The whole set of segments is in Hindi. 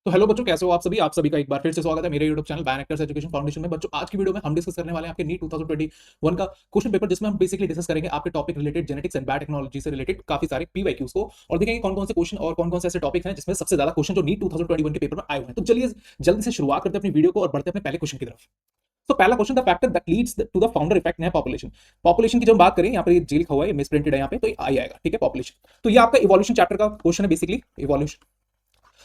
तो हेलो बच्चों, कैसे हो आप सभी का एक बार फिर से स्वागत है मेरे YouTube channel ban actors education foundation में। बच्चों, आज की वीडियो में हम डिस्कस करने वाले हैं आपके नीट 2021 का क्वेश्चन पेपर, जिसमें हम बेसिकली डिस्कस करेंगे आपके topic related genetics and biotechnology से रिलेटेड काफी सारे पीवाईक्यूज को, और देखेंगे कौन कौन से क्वेश्चन और कौन कौन से ऐसे टॉपिक हैं जिसमें सबसे ज्यादा क्वेश्चन जो नीट 2021 के पेपर में आए हुए हैं। तो चलिए जल्दी से शुरुआत करते हैं अपनी वीडियो को और बढ़ते हैं अपने पहले क्वेश्चन की तरफ। तो पहला question, the factor that leads to the founder effect है पॉपुलेशन। पॉपुलेशन की जब बात करें, यहाँ पर ये जी लिखा हुआ है, मिस प्रिंटेड है यहाँ पे, तो ये आई आएगा, ठीक है, पॉपुलेशन। तो ये आपका इवोल्यूशन चैप्टर का क्वेश्चन है, बेसिकली इवोल्यूशन।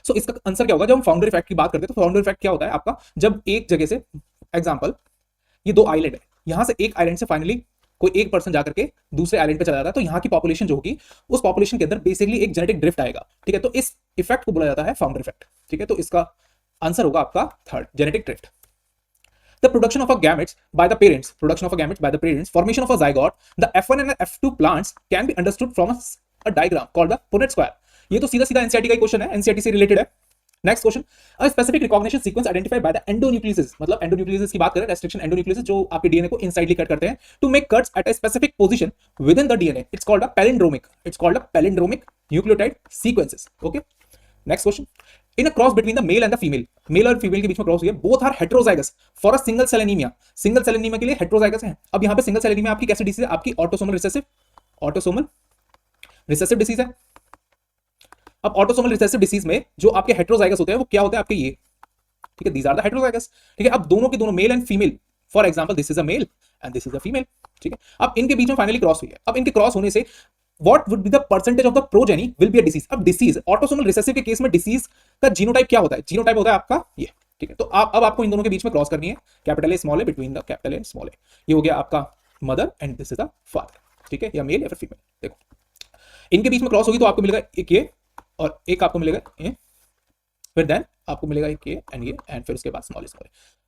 सो इसका आंसर क्या होगा? जब हम फाउंडर इफेक्ट की बात करते हैं तो फाउंडर इफेक्ट क्या होता है आपका, जब एक जगह से, एग्जांपल ये दो आइलैंड है, यहां से एक आइलैंड से फाइनली कोई एक पर्सन जाकर के दूसरे आइलैंड पे चला जाता है, तो यहाँ की पॉपुलेशन जो होगी उस पॉपुलेशन के अंदर बेसिकली एक जेनेटिक ड्रिफ्ट आएगा, ठीक है। तो इस इफेक्ट को बोला जाता है फाउंडर इफेक्ट, ठीक है। तो इसका आंसर होगा आपका third, genetic drift. The production of a gametes by the parents, formation of a zygote, the F1 and F2 plants can be understood from a diagram called the Punnett square। ये तो सीधा सीधा एनसीईआरटी का क्वेश्चन है, एनसीईआरटी से रिलेटेड है। Next question, a specific recognition sequence identified by the endonuclease, मतलब एंडोन्यूक्लियस की बात करें, रेस्ट्रिक्शन एंडोन्यूक्लियस जो आपके डीएनए को इनसाइडली कट करते हैं to make cuts at a specific position within the DNA, it's called a palindromic nucleotide sequences. Okay, next question, in a cross between the male and the female, male और फीमेल के बीच में क्रॉस हुई है, both are heterozygous for a single cell anaemia, single cell anaemia के लिए हेट्रोजाइगस है। अब यहाँ पे सिंगल सेल एनीमिया आपकी कैसी डिसीज है? आपकी ऑटोसोमल रिसेसिव डिसीज है। अब ऑटोसोमल रिसेसिव डिसीज में जो आपके हेट्रोजाइगस होते हैं वो क्या होते हैं आपके, ये, ठीक है, दीज आर द हेट्रोजाइगस, ठीक है। अब दोनों के दोनों male and female, for example this is a male and this is a female, ठीक है। अब इनके बीच में फाइनली क्रॉस हुई है। अब इनके क्रॉस होने से what would be the percentage of the progeny will be a disease. अब डिसीज ऑटोसोमल रिसेसिव के केस में डिसीज का जीनोटाइप क्या होता है? जीनोटाइप होता है आपका ये, ठीक है। तो आप अब आपको इन दोनों के बीच में क्रॉस करनी है, capital A small A, between the capital A small A, ये हो गया आपका mother and this is the father, ठीक है, या मेल या फिर फीमेल। देखो इनके बीच में क्रॉस होगी तो आपको मिलेगा एक ये और एक आपको मिलेगा ये, फिर देन आपको मिलेगा एक ये एंड फिर उसके बाद स्मॉल स्मॉल।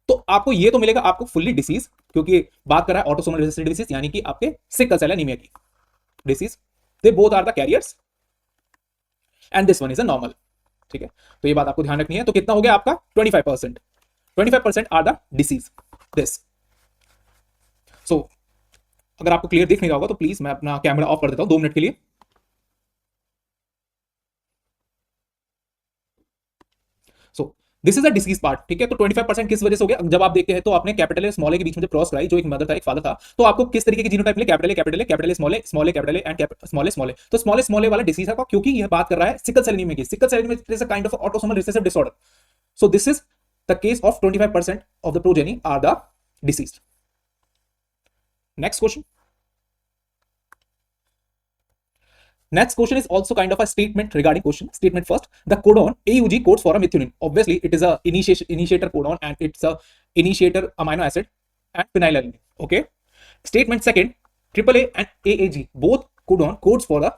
तो आपको ये तो मिलेगा आपको फुल्ली डिसीज, क्योंकि बात कर रहा है ऑटोसोमल रिसेसिव डिसीज, यानी कि आपके सिकल सेल एनीमिया की disease, they both are the carriers and this one is a normal, ठीक है। तो ये बात आपको ध्यान रखनी है। तो कितना हो गया आपका 25%, 25% आर द डिसीज दिस। सो अगर आपको क्लियर दिख नहीं रहा होगा तो प्लीज मैं अपना कैमरा ऑफ कर देता हूं 2 मिनट के लिए। सो this is a disease part, ठीक है। तो 25% किस वजह से हो गया? जब आप देखते हैं तो आपने कैपिटल ए स्मॉल ए के बीच में जब क्रॉस कराई, जो एक मदर था एक फादर था, तो आपको किस तरीके की जीनोटाइप मिले? Capital A small A capital A and small A. तो स्मॉल ए वाला डिसीज है, क्योंकि यह बात कर रहा है सिकल सेल एनीमिया की। Sickle cell anaemia is a kind of autosomal recessive disorder. So this is the case of 25% of the progeny are the disease. Next question, next question is also kind of a statement regarding question. Statement first, the codon AUG codes for a methionine. Obviously it is a initiator codon and it's a initiator amino acid and phenylalanine. Okay, statement second, AAA and AAG both codon codes for the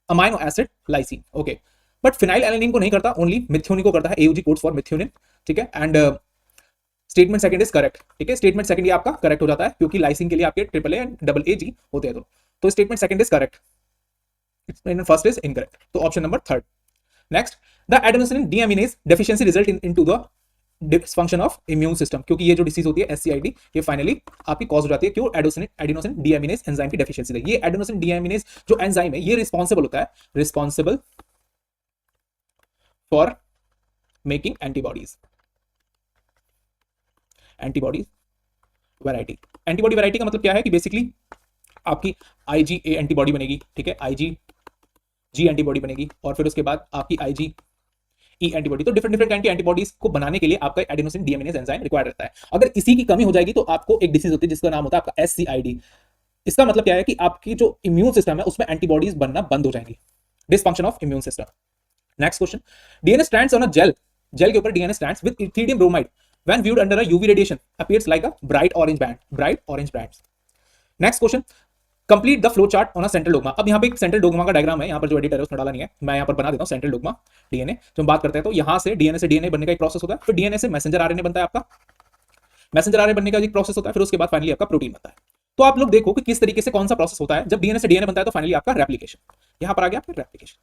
amino acid lysine. Okay, but phenylalanine को नहीं करता, only methionine को करता है, AUG codes for methionine, ठीक है। and statement second is correct, ठीक है। स्टेटमेंट सेकंड ये आपका करेक्ट हो जाता है, क्योंकि लाइसिन के लिए आपके AAA एंड AA होते हैं। तो statement second is correct, first is incorrect, तो option number third. Next, the adenosine deaminase deficiency result into the dysfunction of immune system, क्योंकि ये जो डिसीज होती है एससीआईडी, ये फाइनली आपकी कॉज हो जाती है, क्यों? एडेनोसिन डीएमिनेज एंजाइम की डेफिशिएंसी है। ये एडेनोसिन डीएमिनेज जो एंजाइम है, ये रिस्पॉन्सिबल होता है, responsible for making antibodies, antibody variety. Antibody variety का मतलब क्या है कि बेसिकली आपकी आईजीए एंटीबॉडी बनेगी, ठीक है, आईजीजी एंटीबॉडी बनेगी, और फिर उसके बाद आपकी आईजी ई एंटीबॉडी। तो डिफरेंट डिफरेंट काइंड की एंटीबॉडीज को बनाने के लिए आपका एडेनोसिन डीएमिनेज एंजाइम रिक्वायर्ड रहता है। अगर इसी की कमी हो जाएगी तो आपको एक डिसीज होती है जिसका नाम होता है आपका एससीआईडी। इसका मतलब क्या है कि आपकी जो इम्यून सिस्टम है उसमें एंटीबॉडीज बनना बंद हो जाएंगी, dysfunction of immune system. Next question, DNA strands on a gel, gel के ऊपर DNA strands with ethidium bromide when viewed under a UV radiation appears like a bright orange band. Next question, complete the flow chart on a central dogma. अब यहाँ पे एक सेंट्रल डोग्मा का डायग्राम है, यहाँ पर जो एडिटर है उसने डाला नहीं है, मैं यहाँ पर बना देता हूँ सेंट्रल डोग्मा डीएनए। जब हम बात करते हैं तो यहाँ से डीएनए बनने का एक प्रोसेस होता है, फिर डीएनए से मैसेंजर आरएनए बनता है, आपका मैसेंजर आरएनए बनने का एक प्रोसेस होता है, फिर उसके बाद फाइनली आपका प्रोटीन बनता है। तो आप लोग देखो कि किस तरीके से कौन सा प्रोसेस होता है। जब डीएनए से डीएनए बनता है तो फाइनली आपका रेप्लिकेशन, यहाँ पर आ गया आपका रेप्लिकेशन।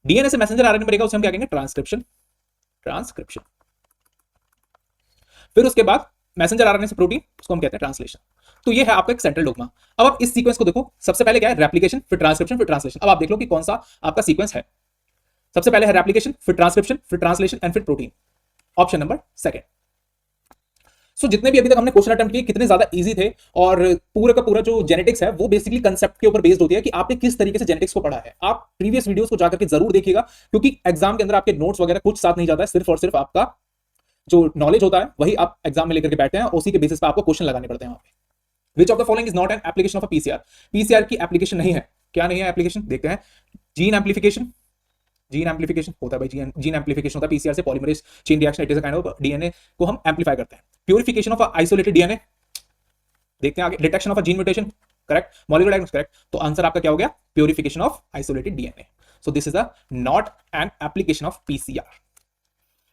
डीएनए से मैसेंजर आरएनए बनेगा, उसे हम क्या कहेंगे? ट्रांसक्रिप्शन। फिर उसके बाद मैसेंजर आरएनए से प्रोटीन, उसको हम कहते हैं ट्रांसलेशन। तो ये है आपका एक सेंट्रल डोग्मा। अब आप इस सीक्वेंस को देखो, सबसे पहले क्या है? रेप्लिकेशन, फिर ट्रांसक्रिप्शन, फिर ट्रांसलेशन। अब आप देख लो कि कौन सा आपका सीक्वेंस है। सबसे पहले है रेप्लिकेशन, फिर ट्रांसक्रिप्शन, फिर ट्रांसलेशन एंड फिर protein. Option number second. So जितने भी अभी तक हमने क्वेश्चन अटेम्प्ट किए कितने ज्यादा इजी थे, और पूरा का पूरा जो जेनेटिक्स है वो बेसिकली कंसेप्ट के ऊपर बेस्ड होती है कि आपने किस तरीके से जेनेटिक्स को पढ़ा है। आप प्रीवियस वीडियोस को जाकर के जरूर देखिएगा, क्योंकि एग्जाम के अंदर आपके नोट्स वगैरह कुछ साथ नहीं जाता है, सिर्फ और सिर्फ आपका जो नॉलेज होता है वही आप एग्जाम में लेकर के बैठते हैं, उसी के बेसिस पर आपको क्वेश्चन लगाने पड़ते हैं वहां पे। विच of the following is not an application of a PCR? PCR की एप्लीकेशन नहीं है। क्या नहीं है एप्लीकेशन, देखते हैं। जीन एम्पलीफिकेशन, जीन एम्पलीफिकेशन होता है भाई, जीन एम्पलीफिकेशन होता है पीसीआर से। Polymerase chain reaction, it is a kind of DNA को हम एम्पलीफाई करते हैं। प्यूरिफिकेशन ऑफ आइसोलेटेड डीएनए, देखते हैं आगे। Detection of a gene mutation, correct. Molecular diagnosis, correct. तो आंसर आपका क्या हो गया? Purification of isolated DNA. So this is a not an application of PCR.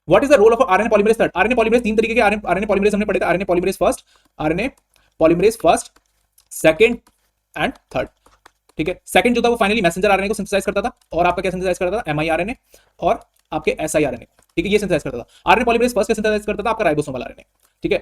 What is the role of RNA polymerase third? RNA polymerase तीन तरीके के आरएनए पॉलीमरेज हमने पढ़े थे। RNA polymerase first, RNA polymerase first, second and third. ठीक है, सेकंड जो था वो फाइनली मैसेंजर आरएनए को सिंथेसाइज करता था, और आपका क्या सिंथेसाइज करता था? एमआईआरएनए और आपके एसआईआरएनए। ठीक है, ये सिंथेसाइज करता था। आरएनए पॉलीमरेज फर्स्ट का सिंथेसाइज करता था आपका राइबोसोमल आरएनए। ठीक है,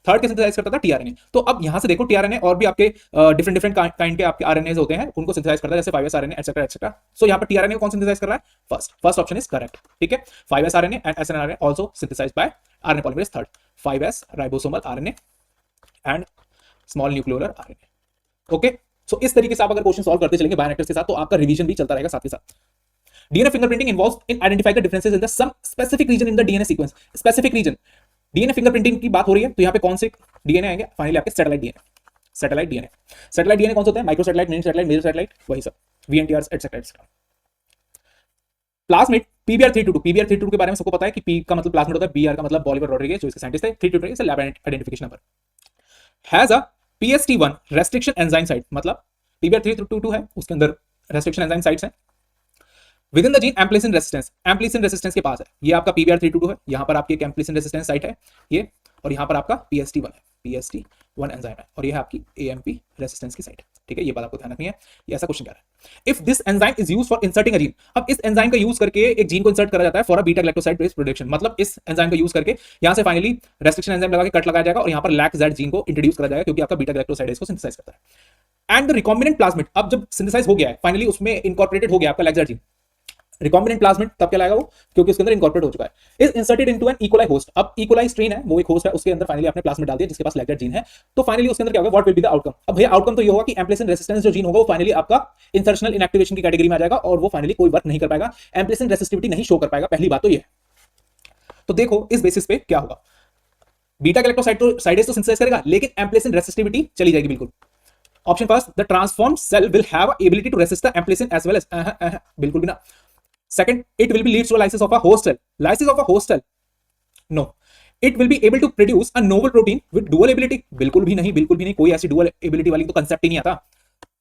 थर्ड के सिंथेसाइज करता था टीआरएनए। तो अब यहां से देखो टीआरएनए और भी आपके डिफरेंट डिफरेंट काइंड के आपके आरएनएज होते हैं, उनको सिंथेसाइज करता है, जैसे 5s आरएनए एटसेट्रा एटसेट्रा। सो यहां पर टीआरएनए को कौन सिंथेसाइज कर रहा है? First option is correct. ठीक है, 5s RNA and snRNA also synthesized by RNA polymerase third. 5s ribosomal RNA and small nucleolar RNA. Okay, so इस तरीके से आप अगर क्वेश्चन सॉल्व करते चलेंगे बायोनेक्टर्स के साथ, तो आपका रिवीजन भी चलता रहेगा साथ के साथ। DNA fingerprinting involves in identifying the differences in the some specific region in the DNA sequence. Specific region, DNA fingerprinting की बात हो रही है, तो यहां पे कौन से डीएनए आएंगे? फाइनली आपके satellite DNA. Satellite DNA, satellite DNA कौन से होते हैं? Micro satellite, mini satellite, major satellite, वही सब, VNTR etcetera etcetera. Plasmid PBr322, PBr322 के बारे में सबको पता है कि P का मतलब प्लाज्मिड होता है, BR का मतलब बॉलिवर रॉड्रिगेज जो इसके साइंटिस्ट थे, 322 is lab identification number. Has a PST1 restriction enzyme site, मतलब PBr322 है, उसके अंदर रेस्ट्रिक्शन एंजाइम साइट्स हैं। Within the gene ampicillin resistance, ampicillin resistance के पास है, ये आपका PBr322 है, यहां पर आपकी एम्प्लिसिन रेसिस्टेंस साइट है ये, और यहां पर आपका PST1 है, PST1 एंजाइम है, और ये है आपकी AMP रेसिस्टेंस की साइट। ठीक है, ये बात आपको ध्यान रखनी है। ये ऐसा क्वेश्चन क्या है? If this enzyme is used for inserting a gene, अब इस एंजाइम का यूज करके एक जीन को इंसर्ट करा जाता है for a beta glycoside based production, मतलब इस एंजाइम का यूज करके यहां से फाइनली रेस्ट्रिक्शन एंजाइम लगा के कट लगाया जाएगा, और यहां पर लैक-जेड जीन को इंट्रोड्यूस करा जाएगा, क्योंकि आपका बीटा ग्लाइकोसाइड को सिंथेसाइज करता है। एंड द रिकॉम्बिनेंट प्लाज्मिड, अब जब सिंथेसाइज हो गया है फाइनली, उसमें इनकॉर्पोरेटेड हो गया आपका लैक-जेड जीन, रिकॉम्बिनेंट प्लाज्मिड तब क्या लाएगा वो? क्योंकि उसके अंदर इनकॉर्पोरेट हो चुका है। Is inserted into an E coli host, अब इकोलाई स्ट्रेन है, वो एक होस्ट है, उसके अंदर फाइनली आपने प्लाज्मिड डाल दिया जिसके पास लैक-जेड जीन है, तो फाइनली उसके अंदर क्या होगा? What will be the outcome? अब भैया आउटकम तो ये होगा कि एम्प्लिसिन रेसिस्टेंस जो जीन होगा वो फाइनली आपका इंसर्शनल इनएक्टिवेशन की कैटेगरी में आ जाएगा, और वो फाइनली कोई वर्क नहीं कर पाएगा, एम्प्लिसिन रेसिस्टिविटी नहीं शो कर पाएगा। पहली बात तो ये है। तो देखो इस बेसिस पे क्या होगा, बीटा गैलेक्टोसाइडेज तो सिंथेसाइज करेगा, लेकिन एम्प्लिसिन रेसिस्टिविटी चली जाएगी बिल्कुल। Option first, the transformed cell will have ability to resist the ampicillin as well as, बिल्कुल भी ना। Second, it will be leads to a lysis of a host cell. Lysis of a host cell? No. It will be able to produce a novel protein with dual ability? बिल्कुल भी नहीं, बिल्कुल भी नहीं, कोई ऐसी dual ability वाली तो कंसेप्ट ही नहीं आता।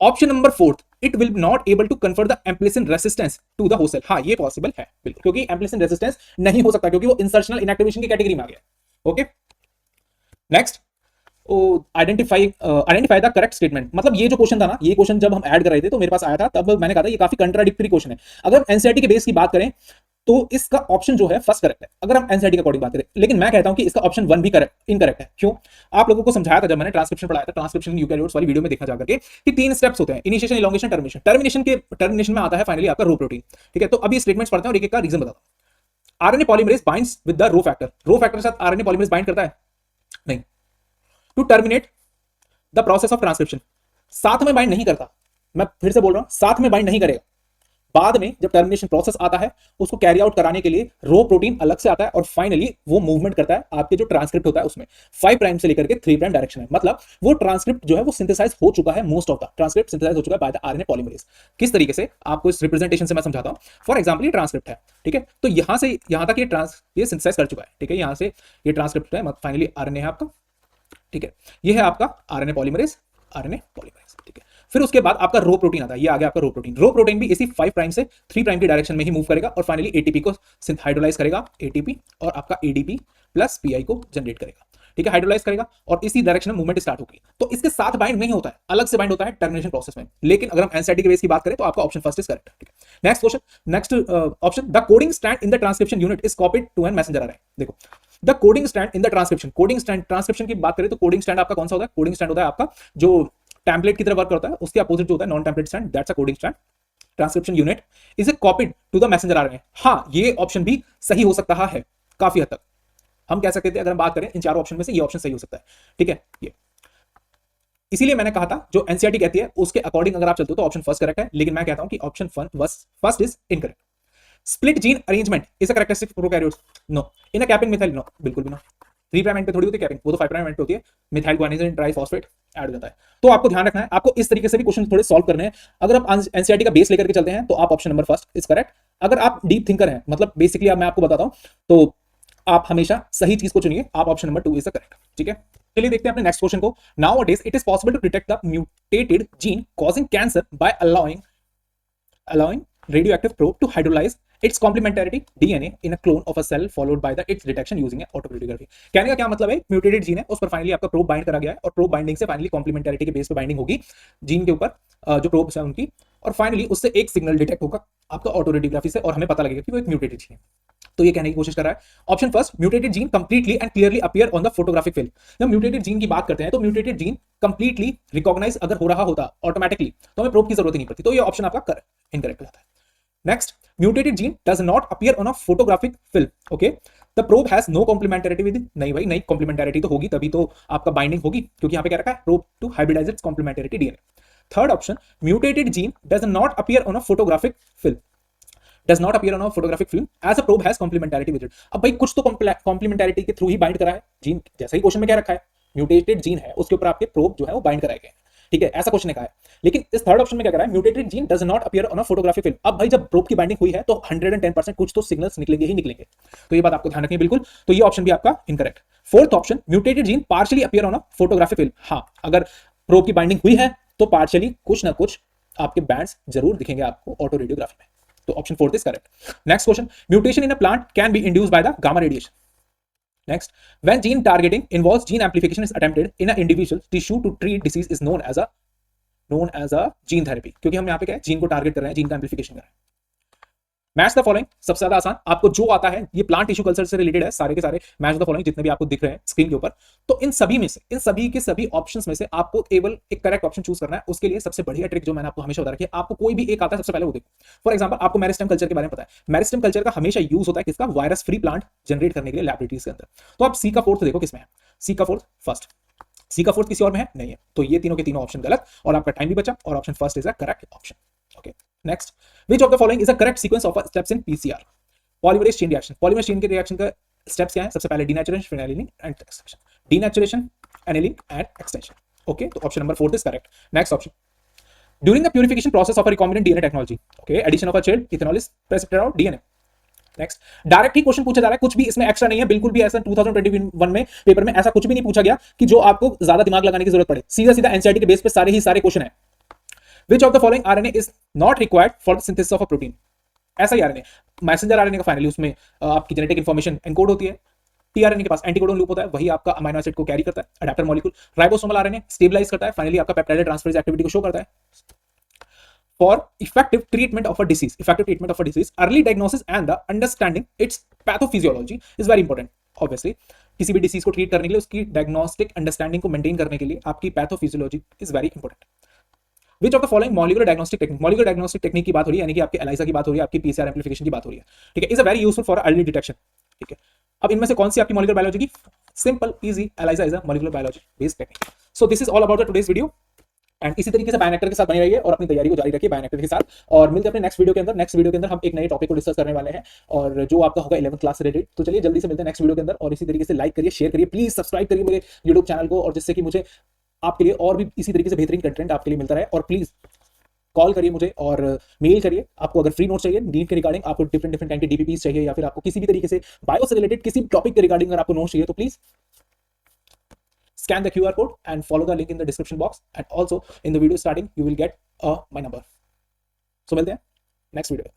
Option number fourth, it will not able to confer the amplicin resistance to the host cell. हाँ, ये पॉसिबल है बिल्कुल, क्योंकि एम्प्लिसिन रेसिस्टेंस नहीं हो सकता, क्योंकि वो इंसर्शनल इनएक्टिवेशन की कैटेगरी में आ गया। Okay, next, identify the correct statement, मतलब ये जो क्वेश्चन था ना, ये क्वेश्चन जब हम ऐड कर रहे थे तो मेरे पास आया था, तब मैंने कहा था ये काफी कंट्राडिक्टरी क्वेश्चन है। अगर हम एनसीईआरटी के बेस की बात करें तो इसका ऑप्शन जो है फर्स्ट करेक्ट है, अगर हम एनसीईआरटी के अकॉर्डिंग बात करें, लेकिन मैं कहता हूं कि इसका ऑप्शन 1 भी करेक्ट इनकरेक्ट है। क्यों? आप लोगों को समझाया था जब मैंने ट्रांसक्रिप्शन पढ़ाया था, ट्रांसक्रिप्शन यूकैरियोट्स वाली वीडियो में देखा जाकर के कि 3 स्टेप्स होते हैं, इनिशिएशन, इलॉन्गेशन, टर्मिनेशन। टर्मिनेशन में आता है फाइनली आपका रो प्रोटीन। ठीक है, तो अभी स्टेटमेंट्स पढ़ते हैं और एक एक का रीजन बताता हूं। RNA polymerase binds with the rho factor, rho factor के साथ आरएनए पॉलीमरेज बाइंड करता है? नहीं। To terminate the process of transcription, साथ में बाइंड नहीं करता, मैं फिर से बोल रहा हूं, साथ में बाइंड नहीं करेगा। बाद में जब टर्मिनेशन प्रोसेस आता है, उसको कैरी आउट कराने के लिए रो प्रोटीन अलग से आता है, और फाइनली वो मूवमेंट करता है आपके जो ट्रांसक्रिप्ट होता है उसमें 5 प्राइम से लेकर के 3 प्राइम डायरेक्शन में, मतलब वो ट्रांसक्रिप्ट जो है वो सिंथेसाइज हो चुका है, most of the transcript synthesise हो चुका है बाय द आरएनए पॉलीमरेज। किस तरीके से, आपको इस रिप्रेजेंटेशन से मैं समझाता हूं। फॉर एग्जांपल ये ट्रांसक्रिप्ट है, ठीक है, तो यहां से यहां तक ये सिंथेसाइज कर चुका है। ठीक है, यहां से ये ट्रांसक्रिप्ट है, फाइनली आरएनए है आपका। ठीक है, ये है आपका आरएनए पॉलीमरेज, ठीक है। फिर उसके बाद आपका रो प्रोटीन आता है, ये आ गया आपका रो प्रोटीन। रो प्रोटीन भी इसी 5 प्राइम से 3 प्राइम की डायरेक्शन में ही मूव करेगा, और फाइनली एटीपी को हाइड्रोलाइज करेगा, एटीपी, और आपका एडीपी प्लस पीआई को जनरेट करेगा। ठीक है, हाइड्रोलाइज करेगा, और इसी डायरेक्शन में मूवमेंट स्टार्ट होगी। तो इसके साथ बाइंड नहीं होता है, अलग से बाइंड होता है टर्मिनेशन प्रोसेस में। लेकिन अगर हम एनसीईआरटी के बेस की बात करें तो आपका ऑप्शन फर्स्ट इज करेक्ट। ठीक है, next question, next option, the coding strand in the transcription unit is copied to an messenger RNA. देखो, the coding strand in the transcription, coding strand transcription की बात करें तो कोडिंग स्ट्रैंड आपका कौन सा होता है? कोडिंग स्ट्रैंड होता है आपका जो टेम्पलेट की तरह वर्क करता है, उसके अपोजिट जो होता है non template strand, that's a coding strand. Transcription unit is a copied to the messenger RNA. हाँ, ये ऑप्शन भी सही हो सकता है काफी हद तक। हम कह सकते थे अगर हम बात करें इन चारों ऑप्शन में से ये ऑप्शन सही हो सकता है। ठीक है, ये इसीलिए मैंने कहा था जो एनसीईआरटी कहती है उसके अकॉर्डिंग अगर आप चलते हो तो ऑप्शन फर्स्ट करेक्ट है, लेकिन मैं कहता हूं कि option first is incorrect. Split gene arrangement is a characteristic of prokaryotes, no. In a capping methyl, no, बिल्कुल भी नो। 3 प्राइम एंड पे थोड़ी होती है कैपिंग, वो तो 5 प्राइम एंड पे होती है। मिथाइल गुआनिन ट्राइफॉस्फेट ऐड हो जाता है। तो आपको ध्यान रखना है, आपको इस तरीके से भी क्वेश्चन थोड़े सॉल्व करने हैं। अगर आप एनसीईआरटी का बेस लेकर के चलते हैं तो आप option number first is correct. अगर आप डीप थिंकर हैं, मतलब बेसिकली अब मैं आपको बताता हूं, तो आप हमेशा सही चीज को चुनिए। आप option number 2 is the correct. ठीक है, चलिए देखते हैं अपने नेक्स्ट क्वेश्चन को। Nowadays it is possible to detect the mutated gene causing cancer by allowing radioactive probe to hydrolyze its complementarity DNA in a clone of a cell followed by its detection using a autoradiography। कहने का क्या मतलब है, म्यूटेटेड जीन है उस पर फाइनली आपका प्रोब बाइंड करा गया है और प्रोब बाइंडिंग से फाइनली कॉम्प्लीमेंटैरिटी के बेस पे बाइंडिंग होगी जीन के ऊपर, जो प्रोब्स है उनकी, और फाइनली उससे एक सिग्नल डिटेक्ट होगा आपका ऑटोरेडियोग्राफी से और हमें पता लगेगा कि वो एक म्यूटेटेड जीन है। तो ये कहने की कोशिश कर रहा है option first, mutated gene completely and clearly appear on the photographic film. जब म्यूटेटेड जीन की बात करते हैं तो म्यूटेटेड जीन कंप्लीटली रिकॉग्नाइज अगर हो रहा होता ऑटोमेटिकली तो हमें प्रोब की जरूरत ही नहीं पड़ती। तो ये ऑप्शन आपका इनकरेक्ट हो जाता है। Next, mutated gene does not appear on a photographic film, okay. The probe has no complementarity with, नहीं भाई नहीं, कॉम्प्लीमेंटैरिटी तो होगी तभी तो आपका बाइंडिंग होगी, क्योंकि यहां पे क्या रखा है, probe to hybridize its complementarity DNA. Third option, mutated gene does not appear on a photographic film, does not appear on a photographic film as a probe has complementarity with it। अब भाई कुछ तो कॉम्प्लीमेंटैरिटी के थ्रू ही बाइंड करा है जीन, जैसा ही क्वेश्चन में क्या रखा है, म्यूटेटेड जीन है उसके ऊपर आपके प्रोब जो है वो बाइंड कराए गए। ठीक है, ऐसा क्वेश्चन ने कहा है। लेकिन इस थर्ड ऑप्शन में क्या करा है, mutated gene does not appear on a photographic film. अब भाई जब प्रोब की बाइंडिंग हुई है तो 110% कुछ तो सिग्नल्स निकलेंगे ही निकलेंगे। तो ये बात आपको ध्यान रखनी है बिल्कुल। तो ये ऑप्शन भी आपका incorrect. Fourth option, mutated gene partially appear on a photographic film. हाँ, अगर प्रोब की बाइंडिंग हुई है तो पार्शियली कुछ ना कुछ आपके बैंड्स जरूर दिखेंगे आपको ऑटो रेडियोग्राफी में। तो option fourth is correct. Next question, mutation in a plant can be induced by the gamma radiation. Next, when gene targeting involves gene amplification is attempted in an individual tissue to treat disease is known as a gene therapy। क्योंकि हम यहाँ पे क्या है, जीन को टारगेट कर रहे हैं, जीन का एम्प्लीफिकेशन कर रहे हैं। मैच द फॉलोइंग, सबसे ज्यादा आसान, आपको जो आता है, ये प्लांट टिश्यू कल्चर से रिलेटेड है सारे के सारे। मैच द फॉलोइंग जितने भी आपको दिख रहे हैं स्क्रीन के ऊपर, तो इन सभी में से, इन सभी के सभी ऑप्शंस में से आपको केवल एक करेक्ट ऑप्शन चूज करना है। उसके लिए सबसे बढ़िया ट्रिक जो मैंने आपको हमेशा बता रखी है, आपको कोई भी एक आता है सबसे पहले वो देखो। फॉर एग्जांपल, आपको मेरिस्टेम कल्चर के बारे में पता है, मेरिस्टेम कल्चर का हमेशा यूज होता है किसका, वायरस फ्री प्लांट जनरेट करने के लिए लैबोरेटरीज के अंदर। तो आप सी का फोर्थ देखो किसमें है, सी का फोर्थ फर्स्ट, सी का फोर्थ किसी और में है नहीं है। तो ये तीनों के तीनों ऑप्शन गलत और आपका टाइम भी बचा और option first is a correct option. Okay, next, which of the following is a correct sequence of steps in PCR. Polymerase chain reaction, polymerase chain के रिएक्शन का स्टेप्स क्या है, सबसे पहले डीनेचुरेशन, फिर annealing and extension. Denaturation, annealing and extension. Okay, तो option number fourth is correct. Next option, during the purification process of a recombinant DNA technology, okay, addition of a chain ethanol is precipitated out DNA. Next, direct he question पूछा जा रहा है, कुछ भी इसमें एक्स्ट्रा नहीं है, बिल्कुल भी ऐसा 2021 में पेपर में ऐसा कुछ भी नहीं पूछा गया कि जो आपको ज्यादा दिमाग लगाने की जरूरत पड़े। सीधा सीधा एनसीईआरटी के बेस पे सारे ही सारे क्वेश्चन है। विच of the following RNA is not required for the synthesis of a protein. ऐसा ही आरएनए, मैसेंजर आरएनए का फाइनली उसमें आपकी जेनेटिक इंफॉर्मेशन एनकोड होती है। टीआरएनए के पास एंटीकोडन लूप होता है, वही आपका अमीनो एसिड को कैरी करता है, adaptor molecule. Ribosomal RNA stabilise करता है, फाइनली आपका पेप्टाइड ट्रांसफरेज एक्टिविटी को शो करता है। For effective treatment of a disease, early diagnosis and the understanding its pathophysiology is very important। Obviously, किसी भी डिसीज को ट्रीट करने के लिए उसकी डायग्नोस्टिक अंडरस्टैंडिंग को मेंटेन करने के लिए आपकी pathophysiology is very important. Which of the following molecular diagnostic technique, molecular diagnostic technique की बात हो रही है, यानी कि आपकी एलाइजा की बात हो रही है, आपकी पीसीआर एम्प्लीफिकेशन की बात हो रही है। ठीक है, is a very useful for early detection. ठीक है, अब इनमें से कौन सी आपकी मॉलिक्यूलर बायोलॉजी की, simple easy, ELISA is a molecular biology based technique. So this is all about the today's video and इसी तरीके से बायोनेक्टर के साथ बने रहिए और अपनी तैयारी को जारी रखिए बायोनेक्टर के साथ। और मिलते हैं अपने नेक्स्ट वीडियो के अंदर। नेक्स्ट वीडियो के अंदर हम एक नए टॉपिक को डिस्कस करने वाले हैं और जो आपका होगा 11th क्लास से रिलेटेड। तो चलिए जल्दी से मिलते हैं नेक्स्ट वीडियो के अंदर और इसी तरीके से लाइक करिए, शेयर करिए, प्लीज सब्सक्राइब करिए मेरे यूट्यूब चैनल को, और जिससे कि मुझे आपके लिए और भी इसी तरीके से बेहतरीन कंटेंट आपके लिए मिलता रहे। और प्लीज कॉल करिए मुझे और मेल करिए, आपको अगर फ्री नोट्स चाहिए नीट के रिगार्डिंग, आपको डिफरेंट काइंड के डीपीपीस चाहिए, या फिर आपको किसी भी तरीके से बायो से रिलेटेड किसी टॉपिक के रिगार्डिंग अगर आपको नोट्स चाहिए तो please scan the QR code and follow the link in the description box, and also in the video starting you will get my number। So मिलते हैं नेक्स्ट वीडियो।